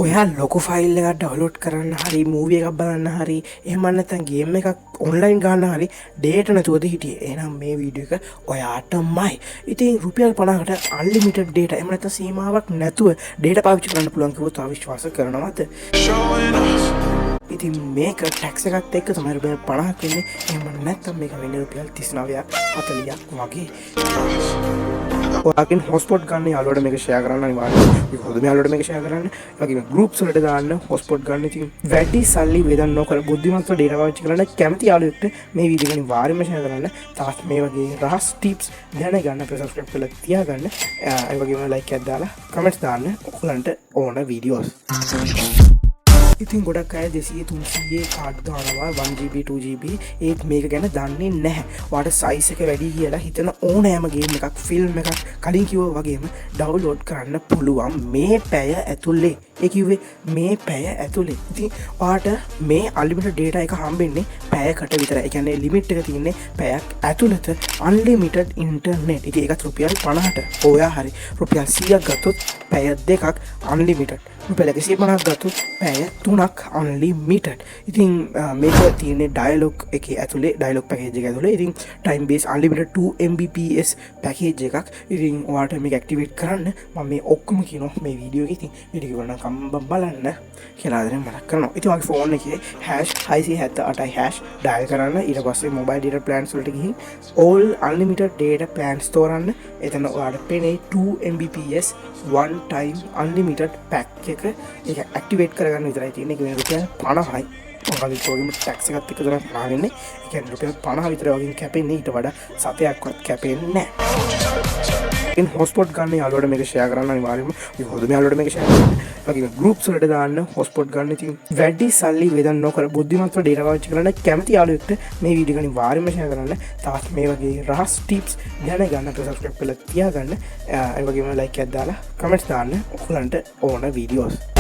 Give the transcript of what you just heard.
ඔයා ලොකු ෆයිල් එකක් ඩවුන්ලෝඩ් කරන්න හරි මූවි එකක් බලන්න හරි එහෙම නැත්නම් ගේම් එකක් ඔන්ලයින් ගන්න හරි ඩේටා නැතුවද හිටියේ. එහෙනම් මේ වීඩියෝ එක ඔයාටමයි. ඉතින් රුපියල් 50කට අන්ලිමිටඩ් ඩේටා එහෙම නැත්නම් සීමාවක් නැතුව ඩේටා පාවිච්චි කරන්න පුළුවන් කිව්වොත් ඔයා විශ්වාස කරනවද? ඉතින් මේක ටැක්ස් එකත් එක්ක තමයි රුපියල් 50ක් වෙන්නේ. එහෙම නැත්නම් මේක වෙන්නේ රුපියල් 39ක් 40ක් වගේ. ඔයාගෙන් හොස්පොට් ගන්න යාළුවට මේක ෂෙයා කරන්න අනිවාර්යයෙන්. ඒක හොඳම යාළුවට මේක ෂෙයා කරන්න. ඒ වගේම ගෲප්ස් වලට දාන්න හොස්පොට් ගන්න. ඉතින් වැඩි සල්ලි වේදන් නොකර බුද්ධිමත්ව ඩේටා පාවිච්චි කරන්න කැමති යාළුවෙක්ට මේ වීඩියෝ එක අනිවාර්යයෙන්ම ෂෙයා කරන්න. තාත් මේ වගේ රහස් ටිප්ස් දැනගන්න අපේ සබ්ස්ක්‍රයිබ් කරලා තියාගන්න. ඒ වගේම ලයික් එකක් දාලා කමෙන්ට්ස් දාන්න ඔයගලන්ට ඕන වීඩියෝස්. ඉතින් ගොඩක් අය 200 300 කාඩ් දානවා 1GB 2GB ඒත් මේක ගැන දන්නේ නැහැ. ඔයාට සයිස් එක වැඩි කියලා හිතන ඕනෑම ගේම් එකක් ෆිල්ම් එකක් කලින් කිව්වා වගේම ඩවුන්ලෝඩ් කරන්න පුළුවන් මේ පැය ඇතුලේ. ඒ කිව්වේ මේ පැය ඇතුලේ. ඉතින් ඔයාට මේ අන්ලිමිටඩ් ඩේටා එක හම්බෙන්නේ පැයකට විතරයි. ඒ කියන්නේ ලිමිට් එක තියෙන්නේ පැයක් ඇතුළත අන්ලිමිටඩ් ඉන්ටර්නෙට්. ඉතින් ඒකත් රුපියල් 50ට. ඔයා හරි රුපියල් 100ක් ගත්තොත් පැය දෙකක් අන්ලිමිටඩ්. රුපියල් 150ක් ගත්තොත් පැය 3ක් අන්ලිමිටඩ්. ඉතින් මේක තියෙන්නේ ඩයලොග් එකේ ඇතුලේ ඩයලොග් පැකේජ් එක ඇතුලේ. ඉතින් time base unlimited 2 Mbps package එකක්. ඉතින් ඔයාට මේක ඇක්ටිවේට් කරන්න මම මේ ඔක්කොම කියනවා මේ වීඩියෝ එකේ. ඉතින් වීඩියෝ එක කම්බම් බලන්න කියලා ආදරෙන් මතක් කරනවා. ඉතින් ඔයාගේ ෆෝන් එකේ #678 ඩයල් කරන්න. ඊට පස්සේ මොබයිල් ඩේටා ප්ලෑන්ස් වලට ගිහින් all unlimited data plans තෝරන්න. එතන ඔයාලට පේන්නේ 2 Mbps one time unlimited pack එක ඒක ඇක්ටිවේට් කරගන්න විතරයි තියෙන්නේ. ඒක වෙන රුපියල් 50යි. ඔයාලගේ ප්‍රෝග්‍රෑම් ටැක්ස් එකත් එක්ක තමයි පාවෙන්නේ. ඒ කියන්නේ රුපියල් 50 විතර වගේ කැපෙන්නේ. ඊට වඩා සතයක්වත් කැපෙන්නේ නැහැ. ඉතින් හොස්පොට් ගන්න යාළුවට මේක ෂෙයා කරන්න අනිවාර්යයෙන්ම. මේ හොඳම යාළුවට මේක ෂෙයා කරන්න. ඒ වගේම ගෲප්ස් වලට දාන්න හොස්පොට් ගන්න. ඉතින් වැඩි සල්ලි වේදන් නොකර බුද්ධිමත්ව ඩේටා පාවිච්චි කරන්න කැමති යාළුවෙක්ට මේ වීඩියෝ එක අනිවාර්යයෙන්ම ෂෙයා කරන්න. තාත් මේ වගේ රහස් ටිප්ස් දැනගන්න අපේ සබ්ස්ක්‍රයිබ් කරලා තියාගන්න. ඒ වගේම ලයික් එකක් දාලා කමෙන්ට්ස් දාන්න ඔයගලන්ට ඕන වීඩියෝස්.